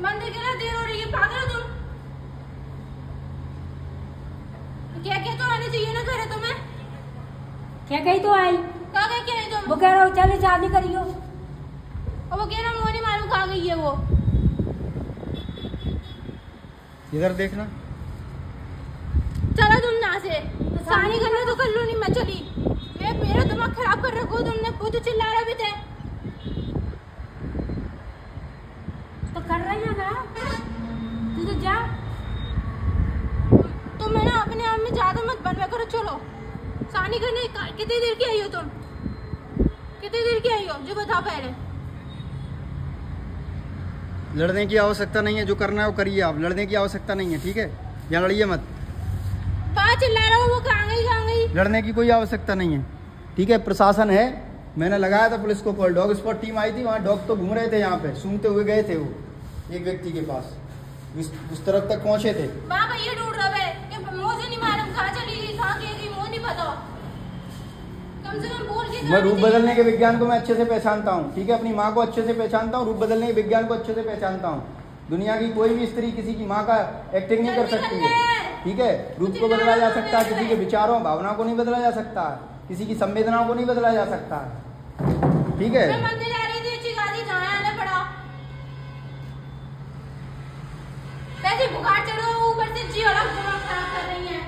मंदिर के लिए देर हो रही है, पागल हो तुम? क्या क्या तो आने चाहिए ना करे तुम्हें। क्या कही तो आई? क्या क्या क्या है तुम? वो कह रहा हो चल शादी करियो, और वो कह रहा मुझे नहीं मालूम कहाँ गई है वो। इधर देखना। चलो तुम ना से सानी करना तो कर लो, नहीं मैं चली। मेरा दिमाग खराब कर रखो तुमने, खुद चिल्ला रहे भी थे। तो कर रही है ना तू, तो जा। तुम है ना अपने आप में ज्यादा मत बनवा करो। चलो सानी करने कितनी देर की आई हो तुम? कितनी देर की आई हो जो बताओ पहले। लड़ने की आवश्यकता नहीं है, जो करना है वो करिए आप, लड़ने की आवश्यकता नहीं है, ठीक है? यहाँ लड़िए मत। बात चिल्ला रहा हूँ, वो कहाँ गई कहाँ गई? लड़ने की कोई आवश्यकता नहीं है, ठीक है? प्रशासन है, मैंने लगाया था पुलिस को कॉल, डॉग स्पॉट टीम आई थी, वहाँ डॉग तो घूम रहे थे, यहाँ पे सूंघते हुए गए थे वो एक व्यक्ति के पास, उस तरफ तक पहुंचे थे। माँ भैया ढूंढ रहा है, मुझे नहीं मालूम कहाँ चली गई, कहाँ गई, मुझे नहीं पता। कम से कम बोल के। मैं रूप बदलने के विज्ञान को मैं अच्छे से पहचानता हूँ, ठीक है? अपनी माँ को अच्छे से पहचानता हूँ, रूप बदलने के विज्ञान को अच्छे से पहचानता हूँ। दुनिया की कोई भी स्त्री किसी की माँ का एक्टिंग नहीं कर सकती है, ठीक है? रूप को बदला जा सकता है, किसी के विचारों भावनाओं को नहीं बदला जा सकता है, किसी की संवेदनाओं को नहीं बदला जा सकता है, ठीक है? मैं मंदिर जा रही थी, चिगादी जहाँ आने पड़ा। वैसे बुखार चढ़ो, ऊपर से जी अलग दिमाग खराब कर रही है।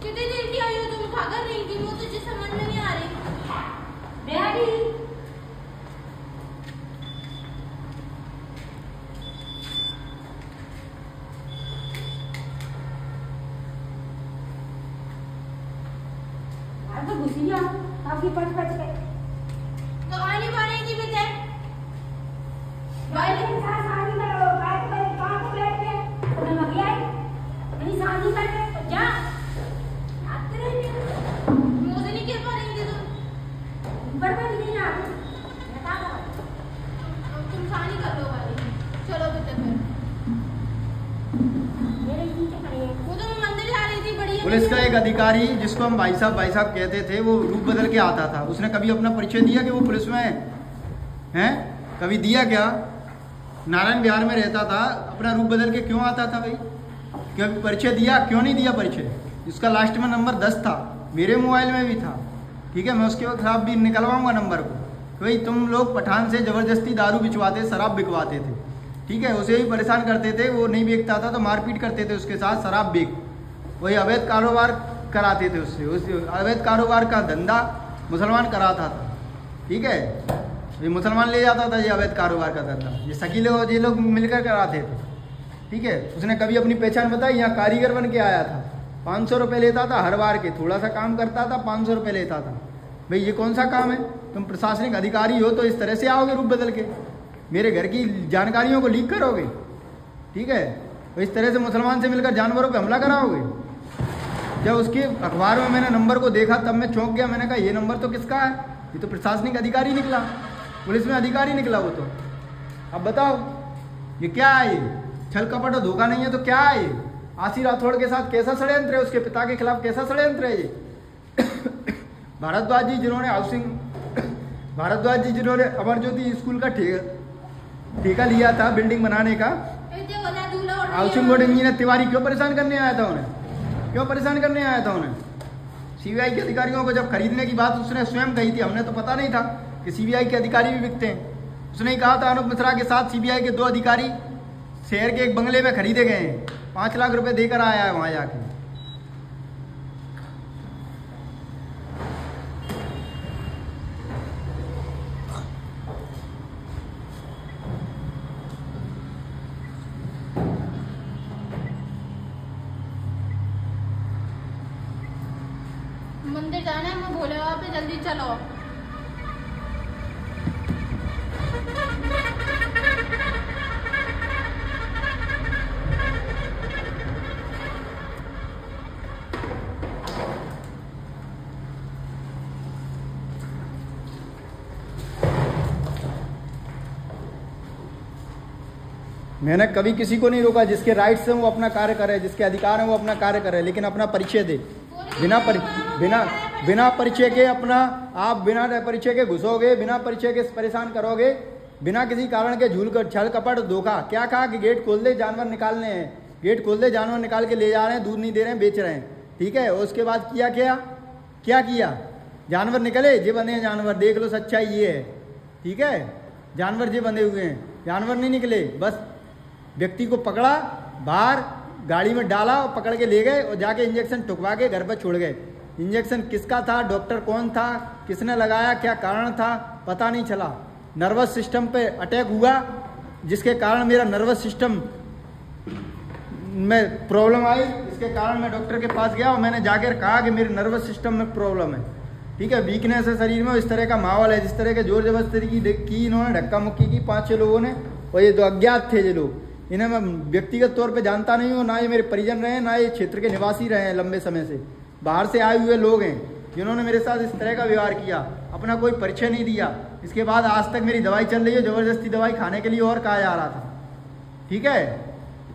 कितनी देर की आई हो तुम? भाग रही थी, वो तुझे समझ में नहीं आ रही। डैडी तो घुसी जाओ आपकी पट पट के। तो आने वाली थी बेटे। भाई के साथ शादी करो, भाई को कहाँ को बैठ के तो मैं गया नहीं शादी करने तो जा। आते रहिए मुझे नहीं कह पा रही थी तुम। बर्बाद नहीं आ रही, बता दो तुम शादी कर लो वाली। चलो बेटे फिर। मेरे पीछे खड़े हैं। वो तो मैं मंदिर जा रही थी, बड़ी पुलिस का एक अधिकारी जिसको हम भाई साहब कहते थे, वो रूप बदल के आता था। उसने कभी अपना परिचय दिया कि वो पुलिस में है? कभी दिया क्या? नारायण बिहार में रहता था, अपना रूप बदल के क्यों आता था भाई? कभी परिचय दिया? क्यों नहीं दिया परिचय? इसका लास्ट में नंबर 10 था, मेरे मोबाइल में भी था, ठीक है? मैं उसके खिलाफ भी निकलवाऊंगा नंबर को। भाई तुम लोग पठान से जबरदस्ती दारू बिचवाते, शराब बिकवाते थे, ठीक है? उसे भी परेशान करते थे, वो नहीं बेचता था तो मारपीट करते थे उसके साथ, शराब बेच, वही अवैध कारोबार कराते थे उससे। उस अवैध कारोबार का धंधा मुसलमान कराता था, ठीक है? ये मुसलमान ले जाता था ये अवैध कारोबार का धंधा, ये शकीले और ये लोग मिलकर कराते थे, ठीक है? उसने कभी अपनी पहचान बताई? यहाँ कारीगर बन के आया था, 500 रुपये लेता था हर बार के, थोड़ा सा काम करता था, 500 रुपये लेता था। भाई ये कौन सा काम है? तुम प्रशासनिक अधिकारी हो तो इस तरह से आओगे रूप बदल के, मेरे घर की जानकारियों को लीक करोगे, ठीक है? तो इस तरह से मुसलमान से मिलकर जानवरों पे हमला कराओगे। जब उसके अखबार में मैंने नंबर को देखा तब मैं चौंक गया, मैंने कहा ये नंबर तो किसका है? ये तो प्रशासनिक अधिकारी निकला, पुलिस में अधिकारी निकला वो तो। अब बताओ ये क्या है? ये छल कपट और धोखा नहीं है तो क्या है ये? आशी राठौड़ के साथ कैसा षड्यंत्र है? उसके पिता के खिलाफ कैसा षड्यंत्र है ये? भारद्वाज जी जिन्होंने अमर ज्योति स्कूल का ठेका लिया था बिल्डिंग बनाने का, हाउसिंग बोर्ड इंजीनियर तिवारी क्यों परेशान करने आया था उन्हें? क्यों परेशान करने आया था उन्हें? सीबीआई के अधिकारियों को जब खरीदने की बात उसने स्वयं कही थी, हमने तो पता नहीं था कि सीबीआई के अधिकारी भी बिकते हैं। उसने ही कहा था अनुप मिश्रा के साथ सीबीआई के 2 अधिकारी शहर के एक बंगले में खरीदे गए हैं, 5 लाख रुपए देकर आया है वहां जाके। मंदिर जाना है, मैं भोले बाबा पे जल्दी चलो। मैंने कभी किसी को नहीं रोका, जिसके राइट्स हैं वो अपना कार्य करे, जिसके अधिकार हैं वो अपना कार्य करे, लेकिन अपना परिचय दे। बिना परिचय के अपना, आप बिना परिचय के घुसोगे, बिना परिचय के परेशान करोगे, बिना किसी कारण के झूल कर छल कपट धोखा। क्या कहा कि गेट खोल दे, जानवर निकालने हैं, गेट खोल दे, जानवर निकाल के ले जा रहे हैं, दूध नहीं दे रहे हैं, बेच रहे हैं, ठीक है। और उसके बाद क्या किया, जानवर निकले, जे बंधे हैं जानवर, देख लो सच्चाई ये है, ठीक है। जानवर जे बंधे हुए हैं, जानवर नहीं निकले, बस व्यक्ति को पकड़ा, बाहर गाड़ी में डाला और पकड़ के ले गए और जाके इंजेक्शन ठुकवा के घर पर छोड़ गए। इंजेक्शन किसका था, डॉक्टर कौन था, किसने लगाया, क्या कारण था, पता नहीं चला। नर्वस सिस्टम पे अटैक हुआ, जिसके कारण मेरा नर्वस सिस्टम में प्रॉब्लम आई, इसके कारण मैं डॉक्टर के पास गया और मैंने जाकर कहा कि मेरे नर्वस सिस्टम में प्रॉब्लम है, ठीक है, वीकनेस है शरीर में। इस तरह का माहौल है, जिस तरह के जोर जबरदस्ती की इन्होंने, धक्का मुक्की की 5-6 लोगों ने, और ये 2 अज्ञात थे ये लोग। इन्हें मैं व्यक्तिगत तौर पे जानता नहीं हूँ, ना ये मेरे परिजन रहे हैं, ना ये क्षेत्र के निवासी रहे हैं, लंबे समय से बाहर से आए हुए लोग हैं जिन्होंने मेरे साथ इस तरह का व्यवहार किया, अपना कोई परिचय नहीं दिया। इसके बाद आज तक मेरी दवाई चल रही है, जबरदस्ती दवाई खाने के लिए और कहा जा रहा था, ठीक है।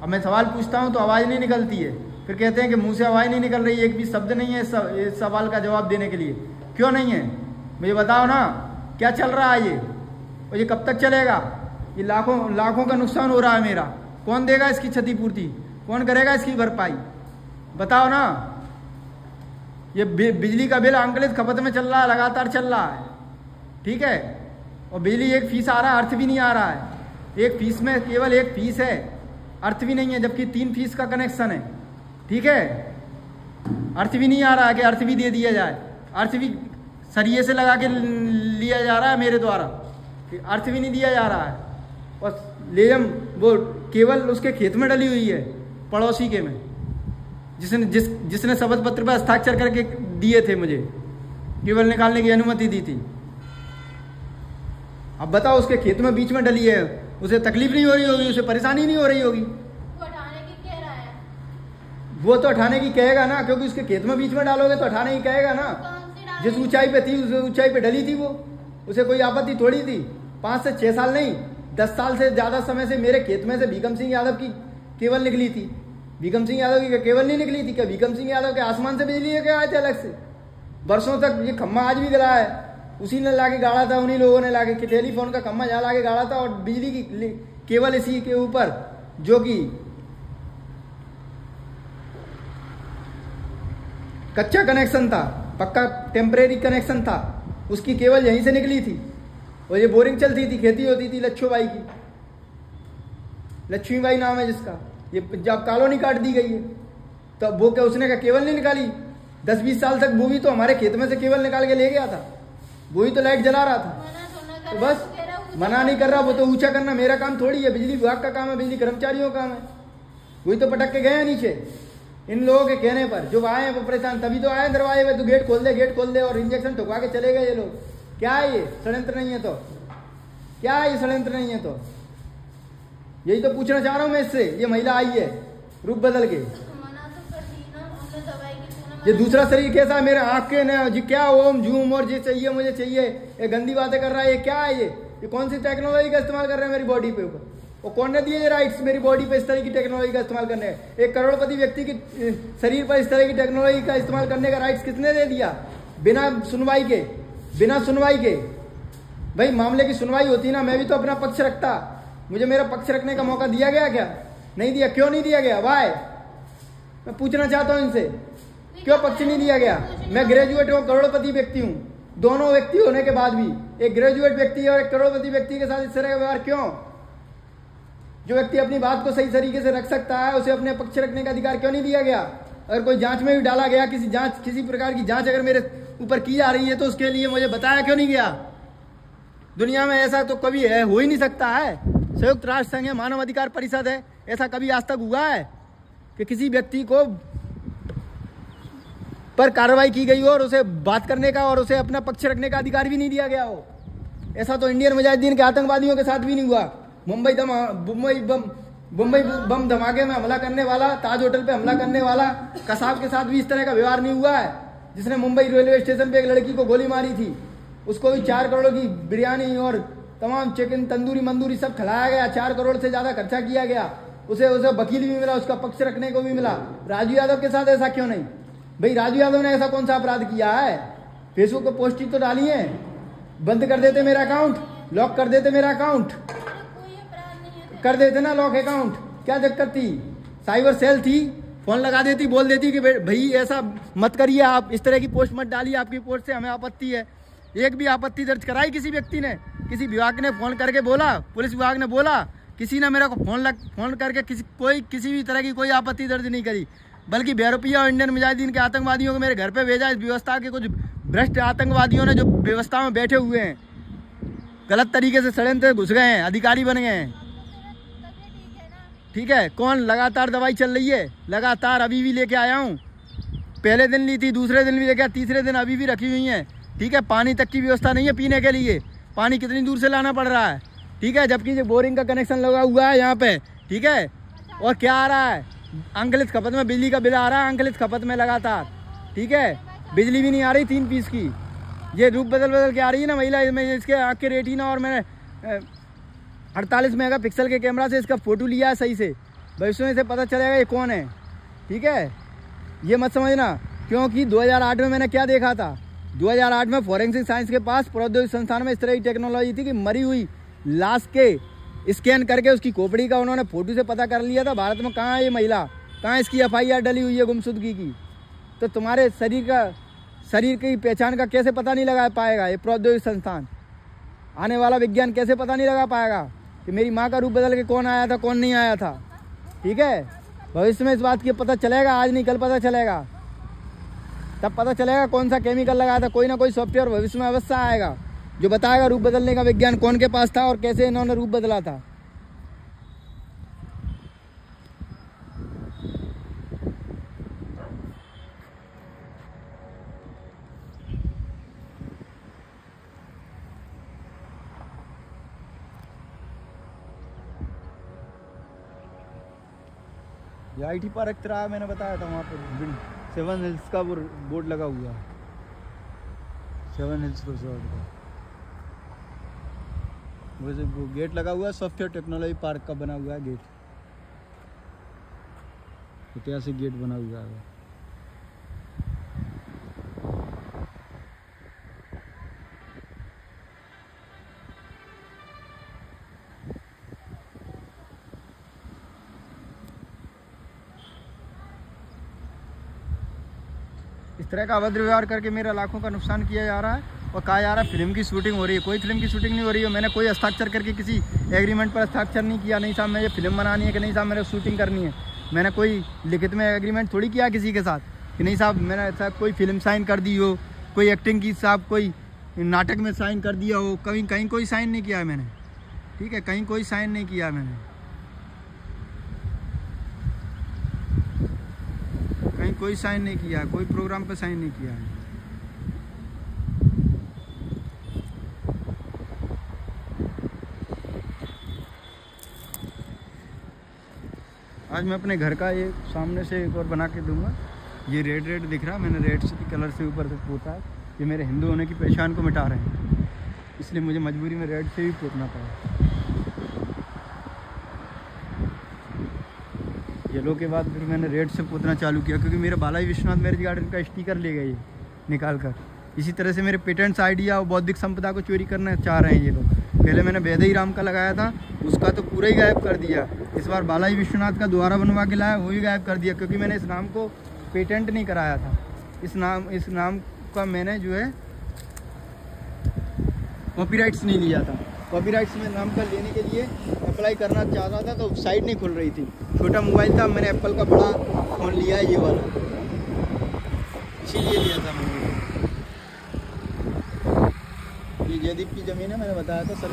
अब मैं सवाल पूछता हूँ तो आवाज़ नहीं निकलती है, फिर कहते हैं कि मुँह से आवाज़ नहीं निकल रही, एक भी शब्द नहीं है इस सवाल का जवाब देने के लिए। क्यों नहीं है, मुझे बताओ ना, क्या चल रहा है ये, और ये कब तक चलेगा? ये लाखों का नुकसान हो रहा है मेरा, कौन देगा इसकी क्षतिपूर्ति, कौन करेगा इसकी भरपाई, बताओ ना। ये बिजली का बिल अंकलित खपत में चल रहा है, लगातार चल रहा है, ठीक है। और बिजली एक फीस आ रहा है, अर्थ भी नहीं आ रहा है। एक फीस में केवल एक फीस है, अर्थ भी नहीं है, जबकि 3 फीस का कनेक्शन है, ठीक है। अर्थ भी नहीं आ रहा है कि अर्थ भी दे दिया जाए, अर्थ भी सरिये से लगा के लिया जा रहा है मेरे द्वारा, अर्थ भी नहीं दिया जा रहा है। और लेजम वो केवल उसके खेत में डली हुई है, पड़ोसी के में, जिसने शपथ पत्र पर हस्ताक्षर करके दिए थे, मुझे केवल निकालने की अनुमति दी थी। अब बताओ, उसके खेत में बीच में डली है, उसे तकलीफ नहीं हो रही होगी, उसे परेशानी नहीं हो रही होगी, वो हटाने की कह रहा है। वो तो हटाने की कहेगा ना, क्योंकि उसके खेत में बीच में डालोगे तो हटाने की कहेगा ना। जिस ऊंचाई पे थी, उस ऊंचाई पे डली थी वो, उसे कोई आपत्ति थोड़ी थी। 5 से 6 साल नहीं, 10 साल से ज्यादा समय से मेरे खेत में से भीखम सिंह यादव की केवल निकली थी। भीखम सिंह यादव की केवल नहीं निकली थी क्या? भीखम सिंह यादव के आसमान से बिजली लेके आए थे अलग से। बरसों तक ये खम्मा आज भी गड़ा है, उसी ने लाके गाड़ा था, उन्हीं लोगों ने लाके टेलीफोन का खम्मा जहाँ लाके गाड़ा था, और बिजली की केवल इसी के ऊपर, जो कि कच्चा कनेक्शन था, पक्का टेम्परेरी कनेक्शन था, उसकी केवल यहीं से निकली थी। और ये बोरिंग चलती थी, खेती होती थी लच्छू बाई की, लक्ष्मी बाई नाम है जिसका। ये जब कॉलोनी काट दी गई है तो वो क्या उसने का केवल नहीं निकाली? 10-20 साल तक वो भी तो हमारे खेत में से केवल निकाल के ले गया था, वो ही तो लाइट जला रहा था। तो बस मना नहीं कर रहा, वो तो ऊंचा करना मेरा काम थोड़ी है, बिजली विभाग का काम है, बिजली कर्मचारियों का काम है। वही तो पटक के गए हैं नीचे इन लोगों के कहने पर, जो आए हैं वो परेशान, तभी तो आए दरवाजे में, तो गेट खोल दे और इंजेक्शन ठुकवा के चले गए ये लोग। क्या है ये षड्यंत्र नहीं है तो? क्या है ये षड्यंत्र नहीं है तो? यही तो पूछना चाह रहा हूं मैं इससे। ये महिला आई है रूप बदल के, ये दूसरा शरीर कैसा है मेरे आंख के न जी, क्या ओम झूम और जी चाहिए मुझे चाहिए, ये गंदी बातें कर रहा है। ये क्या है ये कौन सी टेक्नोलॉजी का इस्तेमाल कर रहे हैं मेरी बॉडी पे ऊपर? और कौन ने दिए ये राइट्स मेरी बॉडी पे इस तरह की टेक्नोलॉजी का इस्तेमाल करने? एक करोड़पति व्यक्ति की शरीर पर इस तरह की टेक्नोलॉजी का इस्तेमाल करने का राइट्स किसने दे दिया? बिना सुनवाई के। भाई मामले की सुनवाई होती ना, मैं भी तो अपना पक्ष रखता, मुझे मेरा पक्ष रखने का मौका दिया गया क्या? नहीं दिया। क्यों नहीं दिया गया? वाई? मैं पूछना चाहता हूं इनसे, क्यों पक्ष नहीं दिया गया? मैं ग्रेजुएट हूँ, करोड़पति व्यक्ति हूँ, दोनों व्यक्ति होने के बाद भी एक ग्रेजुएट व्यक्ति और एक करोड़पति व्यक्ति के साथ इस तरह का व्यवहार क्यों? जो व्यक्ति अपनी बात को सही तरीके से रख सकता है, उसे अपने पक्ष रखने का अधिकार क्यों नहीं दिया गया? अगर कोई जांच में भी डाला गया, किसी प्रकार की जांच अगर मेरे ऊपर की जा रही है, तो उसके लिए मुझे बताया क्यों नहीं गया? दुनिया में ऐसा तो कभी है, हो ही नहीं सकता है। संयुक्त राष्ट्र संघ है, मानव अधिकार परिषद है, ऐसा कभी आज तक हुआ है कि किसी व्यक्ति को पर कार्रवाई की गई हो और उसे बात करने का और उसे अपना पक्ष रखने का अधिकार भी नहीं दिया गया हो? ऐसा तो इंडियन मुजाहिदीन के आतंकवादियों के साथ भी नहीं हुआ। मुंबई बम धमाके में हमला करने वाला, ताज होटल पे हमला करने वाला कसाब के साथ भी इस तरह का व्यवहार नहीं हुआ है। जिसने मुंबई रेलवे स्टेशन पे एक लड़की को गोली मारी थी, उसको भी 4 करोड़ की बिरयानी और तमाम चिकन तंदूरी मंदूरी सब खिलाया गया, 4 करोड़ से ज्यादा खर्चा किया गया, उसे वकील भी मिला, उसका पक्ष रखने को भी मिला। राजू यादव के साथ ऐसा क्यों नहीं? भाई राजू यादव ने ऐसा कौन सा अपराध किया है? फेसबुक पर पोस्ट ही तो डाली है, बंद कर देते मेरा अकाउंट, लॉक कर देते मेरा अकाउंट, कोई अपराध नहीं है। कर देते ना लॉक अकाउंट, क्या दिक्कत थी? साइबर सेल थी, फोन लगा देती, बोल देती कि भाई ऐसा मत करिए, आप इस तरह की पोस्ट मत डालिए, आपकी पोस्ट से हमें आपत्ति है। एक भी आपत्ति दर्ज कराई किसी व्यक्ति ने? किसी विभाग ने फोन करके बोला? पुलिस विभाग ने बोला? किसी ने मेरे को फोन करके किसी भी तरह की कोई आपत्ति दर्ज नहीं करी, बल्कि बेरुपिया और इंडियन मुजाहिदीन के आतंकवादियों को मेरे घर पे भेजा। इस व्यवस्था के कुछ भ्रष्ट आतंकवादियों ने जो व्यवस्था में बैठे हुए हैं, गलत तरीके से षड्यंत्र घुस गए हैं, अधिकारी बन गए हैं। ठीक है, कौन? लगातार दवाई चल रही है, लगातार अभी भी लेके आया हूँ। पहले दिन ली थी, दूसरे दिन भी लेके आया, तीसरे दिन अभी भी रखी हुई है। ठीक है, पानी तक की व्यवस्था नहीं है पीने के लिए, पानी कितनी दूर से लाना पड़ रहा है। ठीक है, जबकि बोरिंग का कनेक्शन लगा हुआ है यहाँ पे। ठीक है, और क्या आ रहा है? अंकलित खपत में बिजली का बिल आ रहा है, अंकलित खपत में लगातार। ठीक है, बिजली भी नहीं आ रही 3 पीस की, ये रूप बदल के आ रही है ना महिला। मैं इसके आँख के रेटिना और मैंने 48 मेगापिक्सल के कैमरा से इसका फोटो लिया है सही से, भविष्य में से पता चलेगा ये कौन है। ठीक है, ये मत समझना, क्योंकि 2008 में मैंने क्या देखा था? 2008 में फॉरेंसिक साइंस के पास प्रौद्योगिक संस्थान में इस तरह की टेक्नोलॉजी थी कि मरी हुई लाश के स्कैन करके उसकी खोपड़ी का उन्होंने फोटो से पता कर लिया था भारत में कहाँ है ये महिला, कहाँ इसकी FIR डली हुई है गुमशुदगी की। तो तुम्हारे शरीर की पहचान का कैसे पता नहीं लगा पाएगा ये प्रौद्योगिक संस्थान? आने वाला विज्ञान कैसे पता नहीं लगा पाएगा कि मेरी माँ का रूप बदल के कौन आया था, कौन नहीं आया था? ठीक है, भविष्य में इस बात की पता चलेगा, आज नहीं कल पता चलेगा। तब पता चलेगा कौन सा केमिकल लगाया था। कोई ना कोई सॉफ्टवेयर भविष्य में अवश्य आएगा जो बताएगा रूप बदलने का विज्ञान कौन के पास था और कैसे इन्होंने रूप बदला था। ये IT पार्क तरह मैंने बताया था, वहाँ पे 7 हिल्स का वो बोर्ड लगा हुआ है, 7 हिल्स रिजॉर्ट का। वो गेट लगा हुआ है, सॉफ्टवेयर टेक्नोलॉजी पार्क का बना हुआ है गेट, ऐतिहासिक गेट बना हुआ है। इस तरह का अभद्र व्यवहार करके मेरा लाखों का नुकसान किया जा रहा है और कहा जा रहा है फिल्म की शूटिंग हो रही है। कोई फिल्म की शूटिंग नहीं हो रही है। मैंने कोई हस्ताक्षर करके किसी एग्रीमेंट पर हस्ताक्षर नहीं किया, नहीं साहब मुझे फिल्म बनानी है कि नहीं साहब मेरे शूटिंग करनी है। मैंने कोई लिखित में एग्रीमेंट थोड़ी किया किसी के साथ कि नहीं साहब मैंने ऐसा कोई फिल्म साइन कर दी हो, कोई एक्टिंग की साहब कोई नाटक में साइन कर दिया हो, कहीं कोई साइन नहीं किया है मैंने। ठीक है, कहीं कोई साइन नहीं किया मैंने, कहीं कोई साइन नहीं किया, कोई प्रोग्राम पे साइन नहीं किया है। आज मैं अपने घर का ये सामने से एक और बना के दूंगा। ये रेड दिख रहा है, मैंने रेड से कलर से ऊपर से पोता है। ये मेरे हिंदू होने की पहचान को मिटा रहे हैं, इसलिए मुझे मजबूरी में रेड से भी पोतना पड़ा। येलो के बाद फिर मैंने रेड से पोतना चालू किया, क्योंकि मेरे बालाजी विश्वनाथ मैरिज गार्डन का स्टिकर ले गए निकाल कर। इसी तरह से मेरे पेटेंट्स आइडिया और बौद्धिक संपदा को चोरी करना चाह रहे हैं ये लोग। पहले मैंने वैदई राम का लगाया था, उसका तो पूरा ही गायब कर दिया। इस बार बालाजी विश्वनाथ का दोबारा बनवा के लाया, वो भी गायब कर दिया, क्योंकि मैंने इस नाम को पेटेंट नहीं कराया था। इस नाम का मैंने जो है कॉपीराइट्स नहीं लिया था। कॉपीराइट्स में नाम का लेने के लिए अप्लाई करना चाहता था तो साइट नहीं खुल रही थी। छोटा मोबाइल था, मैंने एप्पल का बड़ा फ़ोन लिया है ये वाला, इसीलिए लिया था मैंने। ये जयदीप की ज़मीन है, मैंने बताया था सर।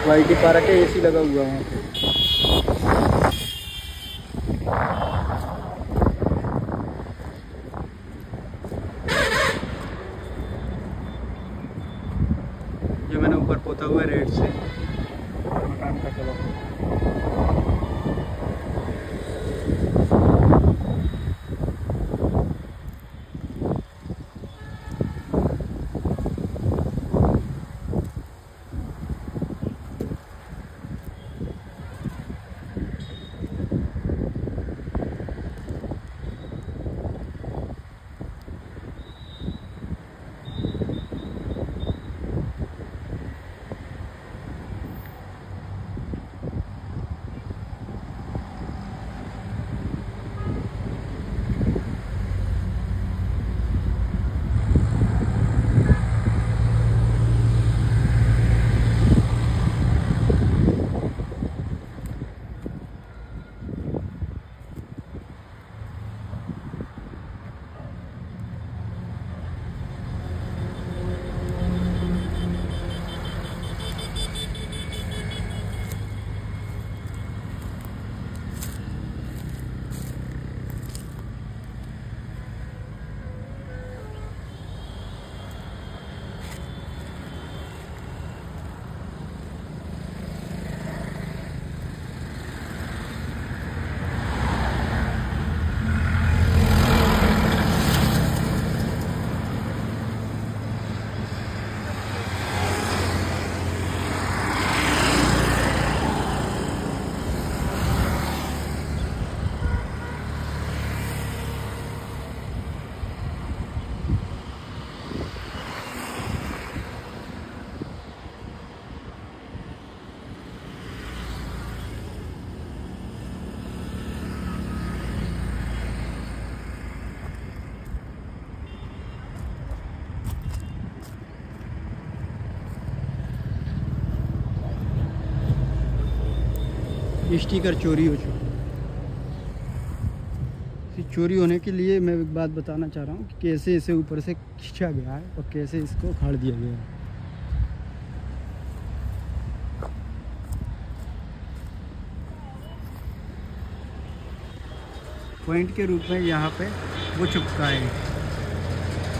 IT पार्क है, AC लगा हुआ है वहाँ पे। जो मैंने ऊपर पोता हुआ है रेड से मकान का कलर। स्टिकर चोरी हो चुका है। चोरी होने के लिए मैं एक बात बताना चाह रहा हूँ कि कैसे इसे ऊपर से खींचा गया है और कैसे इसको उखाड़ दिया गया है। पॉइंट के रूप में यहाँ पे वो चुपका है,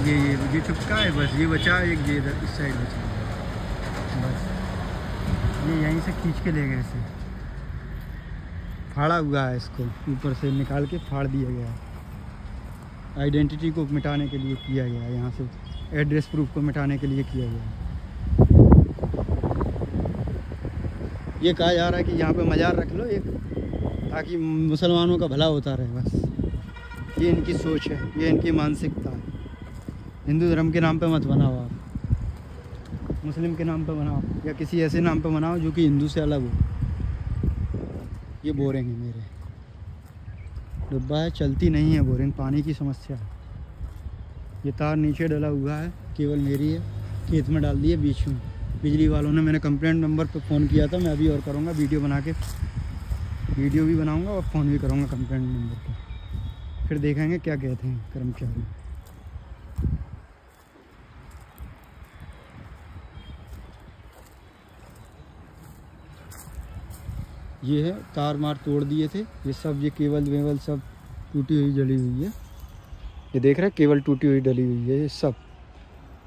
ये चुपका है, बस ये बचा, एक ये इधर इस साइड बचा, बस ये यहीं से खींच के ले गए इसे, फाड़ा हुआ है, इसको ऊपर से निकाल के फाड़ दिया गया है। आइडेंटिटी को मिटाने के लिए किया गया है, यहाँ से एड्रेस प्रूफ को मिटाने के लिए किया गया है। ये कहा जा रहा है कि यहाँ पे मज़ार रख लो एक, ताकि मुसलमानों का भला होता रहे, बस ये इनकी सोच है, ये इनकी मानसिकता है। हिंदू धर्म के नाम पे मत बनाओ आप, मुस्लिम के नाम पे बनाओ या किसी ऐसे नाम पे बनाओ जो कि हिंदू से अलग हो। ये बोरिंग है, मेरे डब्बा है, चलती नहीं है बोरिंग, पानी की समस्या है। ये तार नीचे डला हुआ है, केवल मेरी है, खेत में डाल दिए बीच में बिजली वालों ने। मैंने कंप्लेंट नंबर पे फ़ोन किया था, मैं अभी और करूँगा, वीडियो बना के वीडियो भी बनाऊँगा और फ़ोन भी करूँगा कंप्लेंट नंबर पे, फिर देखेंगे क्या कहते हैं कर्मचारी। ये है, तार मार तोड़ दिए थे, ये सब, ये केबल वेबल सब टूटी हुई जली हुई है। ये देख रहे हैं, केबल टूटी हुई डली हुई है, ये सब।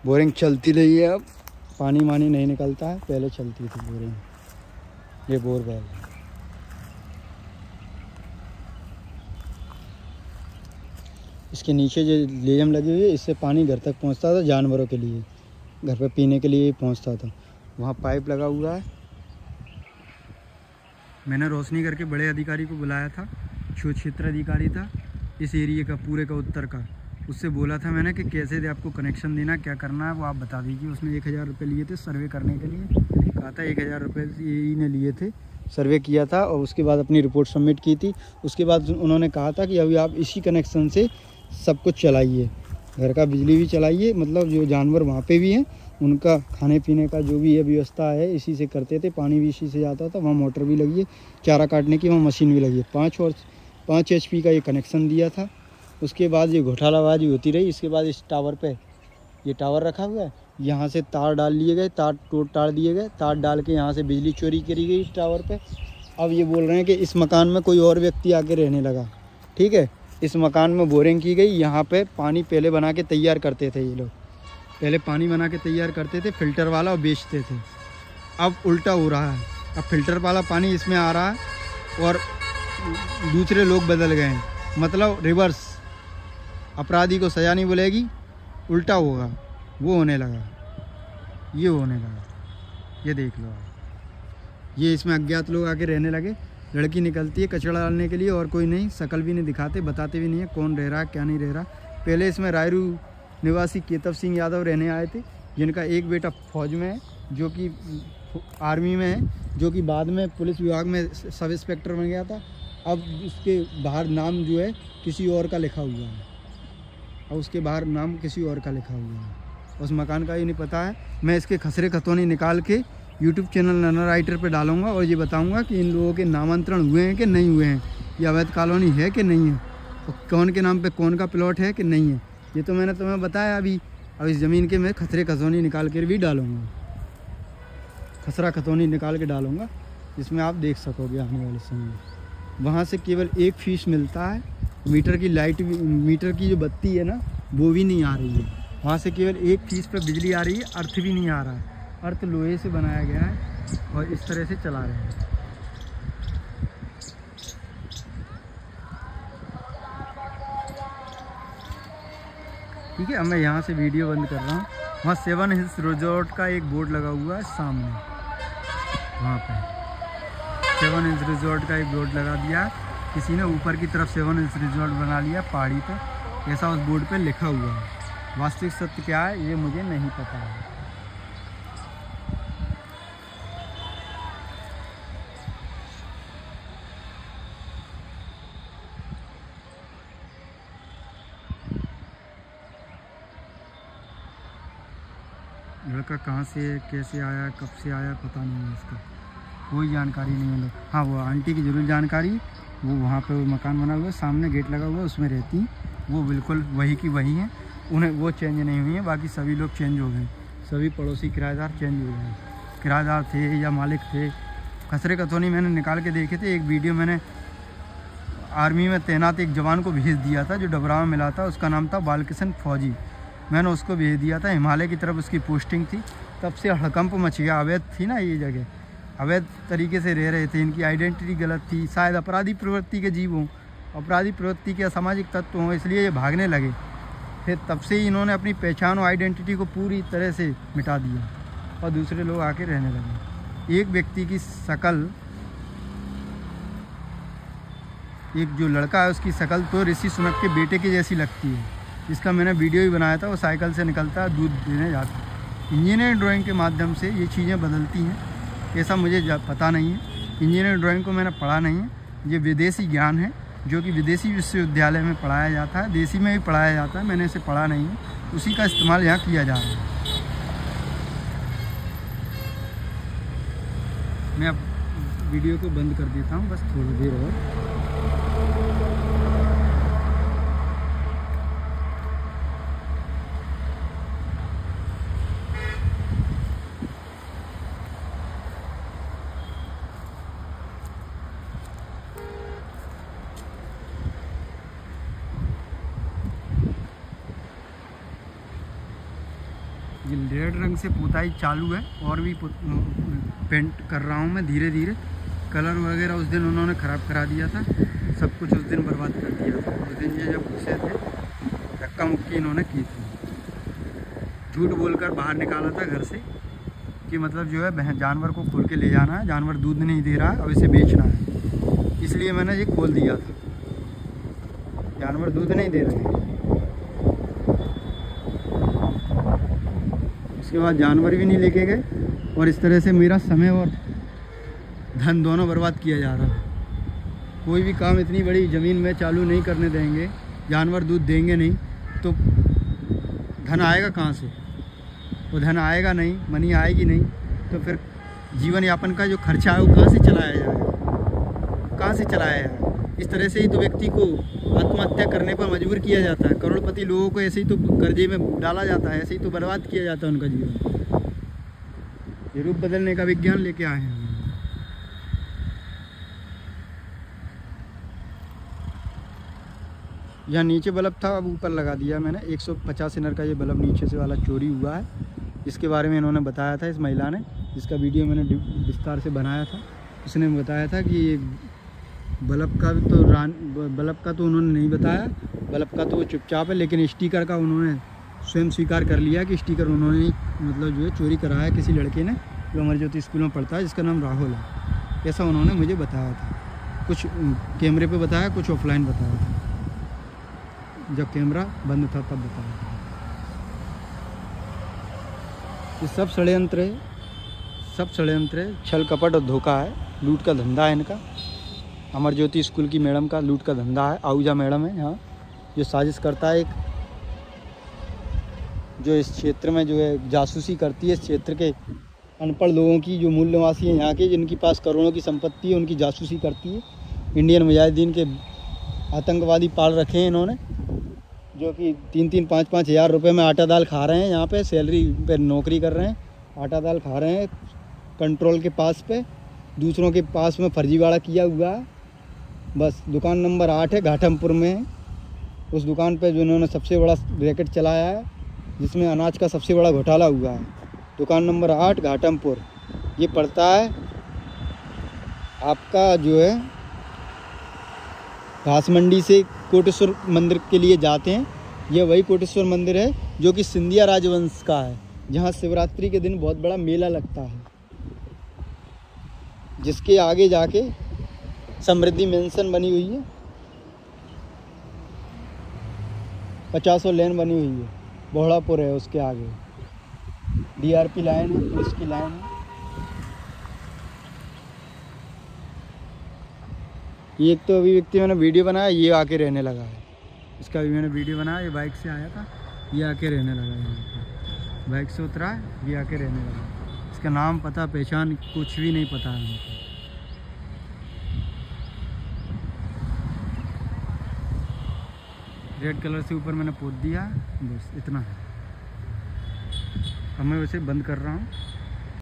बोरिंग चलती रही है, अब पानी मानी नहीं निकलता है, पहले चलती थी बोरिंग। ये बोरवेल है। इसके नीचे जो लेजम लगी हुई है, इससे पानी घर तक पहुंचता था, जानवरों के लिए, घर पे पीने के लिए पहुंचता था। वहाँ पाइप लगा हुआ है। मैंने रोशनी करके बड़े अधिकारी को बुलाया था, जो क्षेत्र अधिकारी था इस एरिया का, पूरे का उत्तर का। उससे बोला था मैंने कि कैसे आपको कनेक्शन देना, क्या करना है वो आप बता दीजिए। उसने 1000 रुपये लिए थे सर्वे करने के लिए, कहा था 1000 रुपये यही ने लिए थे, सर्वे किया था और उसके बाद अपनी रिपोर्ट सबमिट की थी। उसके बाद उन्होंने कहा था कि अभी आप इसी कनेक्शन से सब कुछ चलाइए, घर का बिजली भी चलाइए, मतलब जो जानवर वहाँ पे भी हैं उनका खाने पीने का जो भी है व्यवस्था है इसी से करते थे, पानी भी इसी से जाता था, वहाँ मोटर भी लगी है, चारा काटने की वहाँ मशीन भी लगी है। 5 HP का ये कनेक्शन दिया था। उसके बाद ये घोटालाबाजी होती रही। इसके बाद इस टावर पे ये टावर रखा हुआ है, यहाँ से तार डाल लिए गए, तार दिए गए, तार डाल के यहाँ से बिजली चोरी करी गई इस टावर पे। अब ये बोल रहे हैं कि इस मकान में कोई और व्यक्ति आके रहने लगा, ठीक है। इस मकान में बोरिंग की गई, यहाँ पे पानी पहले बना के तैयार करते थे ये लोग, पहले पानी बना के तैयार करते थे फिल्टर वाला और बेचते थे। अब उल्टा हो रहा है, अब फिल्टर वाला पानी इसमें आ रहा है और दूसरे लोग बदल गए हैं, मतलब रिवर्स। अपराधी को सज़ा नहीं मिलेगी, उल्टा होगा, वो होने लगा, ये होने लगा। ये देख लो आप, ये इसमें अज्ञात लोग आके रहने लगे। लड़की निकलती है कचरा डालने के लिए और कोई नहीं, शकल भी नहीं दिखाते, बताते भी नहीं है कौन रह रहा है क्या नहीं रह रहा। पहले इसमें रायरू निवासी केतव सिंह यादव रहने आए थे, जिनका एक बेटा फौज में है, जो कि आर्मी में है, जो कि बाद में पुलिस विभाग में सब इंस्पेक्टर बन गया था। अब उसके बाहर नाम जो है किसी और का लिखा हुआ है, और उसके बाहर नाम किसी और का लिखा हुआ है, उस मकान का ही नहीं पता है। मैं इसके खसरे खतौनी निकाल के यूट्यूब चैनल नन्हा राइटर पे डालूंगा और ये बताऊंगा कि इन लोगों के नामांतरण हुए हैं कि नहीं हुए हैं, ये अवैध कॉलोनी है कि नहीं है, और कौन के नाम पे कौन का प्लॉट है कि नहीं है। ये तो मैंने तुम्हें बताया अभी। अब इस ज़मीन के मैं खसरे खतौनी निकाल कर भी डालूंगा, खसरा खतौनी निकाल के डालूंगा, जिसमें आप देख सकोगे आने वाले समय में। वहाँ से केवल 1 फीस मिलता है, मीटर की लाइट भी, मीटर की जो बत्ती है ना वो भी नहीं आ रही है। वहाँ से केवल 1 फीस पर बिजली आ रही है, अर्थ भी नहीं आ रहा है। अर्थ लोहे से बनाया गया है और इस तरह से चला रहे हैं। ठीक है, अब मैं यहाँ से वीडियो बंद कर रहा हूँ। वहाँ 7 हिल्स रिजॉर्ट का एक बोर्ड लगा हुआ है सामने, वहाँ पे 7 हिल्स रिजॉर्ट का एक बोर्ड लगा दिया। किसी ने ऊपर की तरफ 7 हिल्स रिजॉर्ट बना लिया पहाड़ी पे, ऐसा उस बोर्ड पे लिखा हुआ है। वास्तविक सत्य क्या है ये मुझे नहीं पता है। लड़का कहाँ से है, कैसे आया, कब से आया, पता नहीं है इसका। कोई जानकारी नहीं है। हाँ, वो आंटी की जरूर जानकारी, वो वहाँ पे मकान बना हुआ है, सामने गेट लगा हुआ है, उसमें रहती हैं, वो बिल्कुल वही की वही हैं, उन्हें वो चेंज नहीं हुई हैं। बाकी सभी लोग चेंज हो गए, सभी पड़ोसी किराएदार चेंज हो गए। किराएदार थे या मालिक थे, खसरे कतौनी मैंने निकाल के देखे थे। एक वीडियो मैंने आर्मी में तैनात एक जवान को भेज दिया था जो डबरा में मिला था, उसका नाम था बालकिशन फौजी, मैंने उसको भेज दिया था। हिमालय की तरफ उसकी पोस्टिंग थी, तब से हड़कंप मच गया। अवैध थी ना ये जगह, अवैध तरीके से रह रहे थे, इनकी आइडेंटिटी गलत थी, शायद अपराधी प्रवृत्ति के जीव हों, अपराधी प्रवृत्ति के असामाजिक तत्व हों, इसलिए ये भागने लगे। फिर तब से ही इन्होंने अपनी पहचान और आइडेंटिटी को पूरी तरह से मिटा दिया और दूसरे लोग आके रहने लगे। एक व्यक्ति की शक्ल, एक जो लड़का है उसकी शक्ल तो ऋषि सुनक के बेटे की जैसी लगती है, जिसका मैंने वीडियो भी बनाया था। वो साइकिल से निकलता है, दूध देने जाता है। इंजीनियरिंग ड्राइंग के माध्यम से ये चीज़ें बदलती हैं, ऐसा मुझे पता नहीं है। इंजीनियरिंग ड्राइंग को मैंने पढ़ा नहीं है, ये विदेशी ज्ञान है जो कि विदेशी विश्वविद्यालय में पढ़ाया जाता है, देसी में भी पढ़ाया जाता है, मैंने इसे पढ़ा नहीं है, उसी का इस्तेमाल यहाँ किया जा रहा है। मैं अब वीडियो को बंद कर देता हूँ, बस थोड़ी देर और। ये रेड रंग से पुताई चालू है और भी पेंट कर रहा हूँ मैं धीरे धीरे। कलर वगैरह उस दिन उन्होंने ख़राब करा दिया था, सब कुछ उस दिन बर्बाद कर दिया था। उस दिन ये जब घुसे थे धक्का मुक्की इन्होंने की थी, झूठ बोलकर बाहर निकाला था घर से कि मतलब जो है जानवर को खोल के ले जाना है, जानवर दूध नहीं दे रहा है और इसे बेचना है, इसलिए मैंने ये खोल दिया था। जानवर दूध नहीं दे रहे हैं, उसके बाद जानवर भी नहीं लेके गए और इस तरह से मेरा समय और धन दोनों बर्बाद किया जा रहा है। कोई भी काम इतनी बड़ी ज़मीन में चालू नहीं करने देंगे, जानवर दूध देंगे नहीं तो धन आएगा कहाँ से? वो धन आएगा नहीं, मनी आएगी नहीं, तो फिर जीवन यापन का जो खर्चा है वो कहाँ से चलाया जाएगा? कहाँ से चलाया जाएगा? इस तरह से ही तो व्यक्ति को आत्महत्या करने पर मजबूर किया जाता है। करोड़पति लोगों को ऐसे ही तो कर्जे में डाला जाता है, ऐसे ही तो बर्बाद किया जाता है उनका जीवन। ये रूप बदलने का विज्ञान लेके आए हैं। यहाँ नीचे बल्ब था, अब ऊपर लगा दिया मैंने। 150 इनर का ये बल्ब नीचे से वाला चोरी हुआ है, इसके बारे में इन्होंने बताया था। इस महिला ने, जिसका वीडियो मैंने विस्तार से बनाया था, उसने बताया था कि ये बल्ब का तो उन्होंने नहीं बताया, बल्ब का तो वो चुपचाप है, लेकिन स्टिकर का उन्होंने स्वयं स्वीकार कर लिया कि स्टिकर उन्होंने मतलब जो है चोरी कराया किसी लड़के ने जो अमर ज्योति स्कूल में पढ़ता है, जिसका नाम राहुल है। ऐसा उन्होंने मुझे बताया था, कुछ कैमरे पे बताया, कुछ ऑफलाइन बताया था, जब कैमरा बंद था तब बताया था। ये सब षड्यंत्र है, सब षड्यंत्र है, छल कपट और धोखा है, लूट का धंधा है इनका। अमर ज्योति स्कूल की मैडम का लूट का धंधा है। आहूजा मैडम है यहाँ जो साजिश करता है, एक जो इस क्षेत्र में जो है जासूसी करती है, इस क्षेत्र के अनपढ़ लोगों की, जो मूल निवासी हैं यहाँ के, जिनके पास करोड़ों की संपत्ति है, उनकी जासूसी करती है। इंडियन मुजाहिदीन के आतंकवादी पाल रखे हैं इन्होंने, जो कि 3-3, 5-5 हज़ार रुपये में आटा दाल खा रहे हैं। यहाँ पे सैलरी पे नौकरी कर रहे हैं, आटा दाल खा रहे हैं कंट्रोल के पास पे, दूसरों के पास में फर्जीवाड़ा किया हुआ है। बस दुकान नंबर 8 है, घाटमपुर में है। उस दुकान पे जो इन्होंने सबसे बड़ा रैकेट चलाया है, जिसमें अनाज का सबसे बड़ा घोटाला हुआ है। दुकान नंबर 8 घाटमपुर, ये पड़ता है आपका जो है घास मंडी से कोटेश्वर मंदिर के लिए जाते हैं। यह वही कोटेश्वर मंदिर है जो कि सिंधिया राजवंश का है, जहाँ शिवरात्रि के दिन बहुत बड़ा मेला लगता है, जिसके आगे जाके समृद्धि मेंशन बनी हुई है, 50 लेन बनी हुई है, बोहड़ापुर है उसके आगे, DRP लाइन है, पुलिस की लाइन है। ये एक तो अभी व्यक्ति मैंने वीडियो बनाया, ये आके रहने लगा है। इसका भी मैंने वीडियो बनाया, ये बाइक से आया था, ये आके रहने लगा है। बाइक से उतरा है, ये आके रहने लगा। इसका नाम पता पहचान कुछ भी नहीं पता है मुझे। रेड कलर से ऊपर मैंने पोत दिया, बस इतना है। अब मैं वैसे बंद कर रहा हूँ।